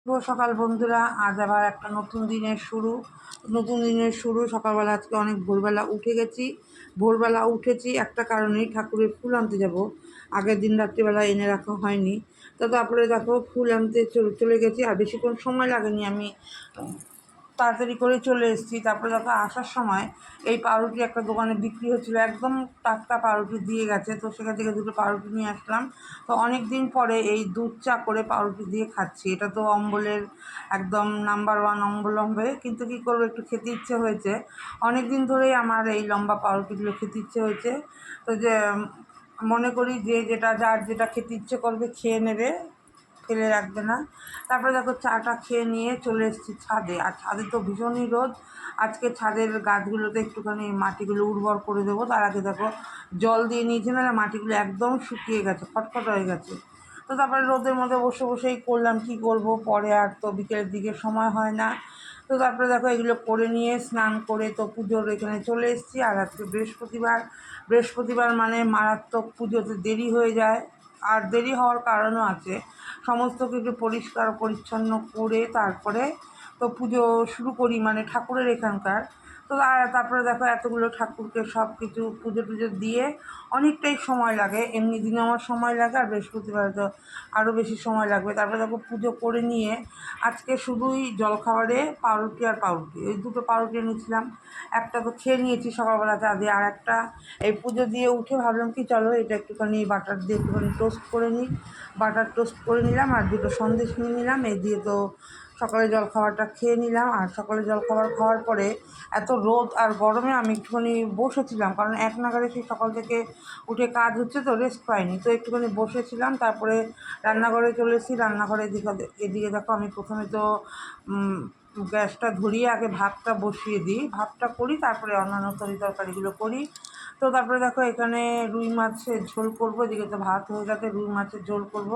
শুভ সকাল বন্ধুরা। আজ আবার একটা নতুন দিনের শুরু। সকালবেলা আজকে অনেক ভোরবেলা উঠেছি একটা কারণেই, ঠাকুরের ফুল আনতে যাব। আগের দিন রাত্রিবেলা এনে রাখা হয়নি, তো তারপরে দেখো ফুল আনতে চলে গেছি। আর বেশিক্ষণ সময় লাগেনি, আমি তাড়াতাড়ি করে চলে এসেছি। তারপরে দেখো আসার সময় এই পাউরুটি একটা দোকানে বিক্রি হচ্ছিলো, একদম টাটকা পাউরুটি দিয়ে গেছে, তো সেখান থেকে দুটো পাউরুটি নিয়ে আসলাম। তো অনেক দিন পরে এই দুধ চা করে পাউরুটি দিয়ে খাচ্ছি। এটা তো অম্বলের একদম নাম্বার 1 অম্বল হবে, কিন্তু কী করবো, একটু খেতে ইচ্ছে হয়েছে। অনেক দিন ধরেই আমার এই লম্বা পাউরুটিগুলো খেতে ইচ্ছে হয়েছে। তো যে মনে করি যে যার যেটা খেতে ইচ্ছে করবে খেয়ে নেবে, ফেলে রাখবে না। তারপরে দেখো চাটা খেয়ে নিয়ে চলে এসেছি ছাদে। আর ছাদে তো ভীষণই রোদ। আজকে ছাদের গাছগুলোতে একটুখানি মাটিগুলো উর্বর করে দেবো। তার আগে দেখো জল দিয়ে নিয়েছি, না মাটিগুলো একদম শুকিয়ে গেছে, খটখট হয়ে গেছে। তো তারপরে রোদের মধ্যে বসেই করলাম, কি করব, পরে আর তো বিকেলের দিকে সময় হয় না। তো তারপরে দেখো এগুলো করে নিয়ে স্নান করে তো পুজোর এখানে চলে এসেছি। আর আজকে বৃহস্পতিবার মানে মারাত্মক, পুজোতে দেরি হয়ে যায়। আর দেরি হওয়ার কারণও আছে, সমস্ত কিছু পরিষ্কার পরিচ্ছন্ন করে তারপরে তো পুজো শুরু করি, মানে ঠাকুরের এখানকার। তো তারপরে দেখো এতগুলো ঠাকুরকে সব কিছু পুজো টুজো দিয়ে অনেকটাই সময় লাগে। এমনি দিনে আমার সময় লাগে, আর বৃহস্পতিবার তো আরও বেশি সময় লাগবে। তারপরে দেখো পুজো করে নিয়ে আজকে শুধুই জলখাবারে পাউরুটি, এই দুটো পাউরুটি এনেছিলাম। একটা তো খেয়ে নিয়েছি সকালবেলা চা দিয়ে, আর একটা এই পুজো দিয়ে উঠে ভাবলাম কি চলো এটা একটুখানি বাটার দিয়ে একটুখানি টোস্ট করে নিই। বাটার টোস্ট করে নিলাম আর দুটো সন্দেশ নিয়ে নিলাম। এই দিয়ে তো সকালে জলখাবারটা খেয়ে নিলাম। আর সকালে জলখাবার খাওয়ার পরে এত রোদ আর গরমে আমি একটুখানি বসেছিলাম, কারণ এক নাগারে সেই সকাল থেকে উঠে কাজ হচ্ছে, তো রেস্ট পাইনি, তো একটুখানি বসেছিলাম। তারপরে রান্নাঘরে চলে এসেছি। রান্নাঘরে এদিকে দেখো আমি প্রথমে তো গ্যাসটা ধরিয়ে আগে ভাতটা বসিয়ে দিই, ভাতটা করি, তারপরে অন্যান্য তরকারিগুলো করি। তো তারপরে দেখো এখানে রুই মাছের ঝোল করবো। এদিকে তো ভাত হয়ে গেছে, রুই মাছের ঝোল করব।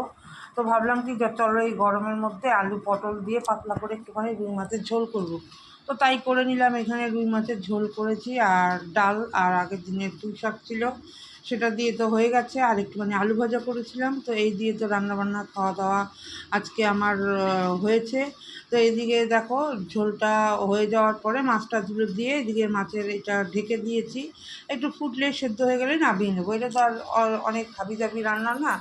তো ভাবলাম কি চলো এই গরমের মধ্যে আলু পটল দিয়ে পাতলা করে একটুখানি রুই মাছের ঝোল করব। তো তাই করে নিলাম। এখানে রুই মাছের ঝোল করেছি, আর ডাল, আর আগের দিনের পুঁই শাক ছিল সেটা দিয়ে তো হয়ে গেছে, আর একটুখানি আলু ভাজা করেছিলাম। তো এই দিয়ে তো রান্নাবান্না খাওয়া দাওয়া আজকে আমার হয়েছে। তো এদিকে দেখো ঝোলটা হয়ে যাওয়ার পরে মাছটা ধুলো দিয়ে এদিকে মাছের এটা ঢেকে দিয়েছি। একটু ফুটলে সেদ্ধ হয়ে গেলে নামিয়ে নেবো। এটা তো আর অনেক হাবিজাবি রান্না না,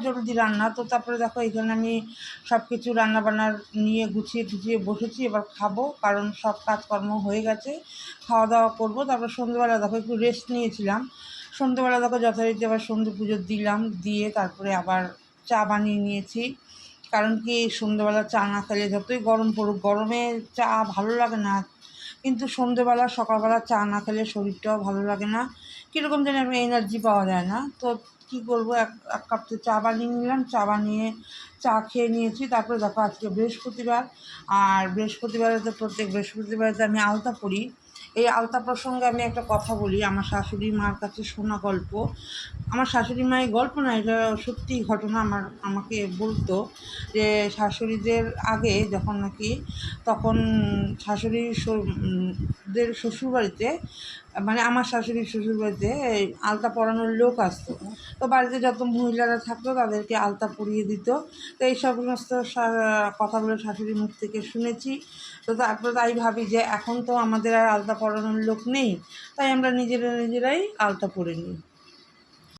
জলদি রান্না। তো তারপরে দেখো এখানে আমি সব কিছু রান্নাবান্নার নিয়ে গুছিয়ে বসেছি, এবার খাবো, কারণ সব কাজকর্ম হয়ে গেছে, খাওয়া দাওয়া করবো। তারপর সন্ধ্যেবেলা দেখো একটু রেস্ট নিয়েছিলাম। সন্ধ্যেবেলা দেখো যথারীতি আবার সন্ধ্যে পুজো দিলাম, দিয়ে তারপরে আবার চা বানিয়ে নিয়েছি। কারণ কি সন্ধ্যেবেলা চা না খেলে, যতই গরম পড়ুক, গরমে চা ভালো লাগে না, কিন্তু সন্ধ্যেবেলা সকালবেলা চা না খেলে শরীরটাও ভালো লাগে না, কীরকম যেন একটা এনার্জি পাওয়া যায় না। তো কী করবো, এক কাপ তো চা বানিয়ে নিলাম, চা বানিয়ে চা খেয়ে নিয়েছি। তারপরে দেখো আজকে বৃহস্পতিবার, আর বৃহস্পতিবারে তো প্রত্যেক বৃহস্পতিবারে তো আমি আলতা পড়ি। এই আলতা প্রসঙ্গে আমি একটা কথা বলি, আমার শাশুড়ি মার কাছে শোনা গল্প। আমার শাশুড়ি মা, এই গল্প না, এটা সত্যি ঘটনা। আমাকে বলতো যে শাশুড়িদের আগে যখন নাকি, তখন শাশুড়িদের শ্বশুরবাড়িতে, মানে আমার শাশুড়ির শ্বশুরবাড়িতে আলতা পরানোর লোক আসতো। তো বাড়িতে যত মহিলারা থাকতো তাদেরকে আলতা পরিয়ে দিত। তো এই সমস্ত কথাগুলো শাশুড়ির মুখ থেকে শুনেছি। তো তারপরে তাই ভাবি যে এখন তো আমাদের আর আলতা পরানোর লোক নেই, তাই আমরা নিজেরাই আলতা পরে নিই।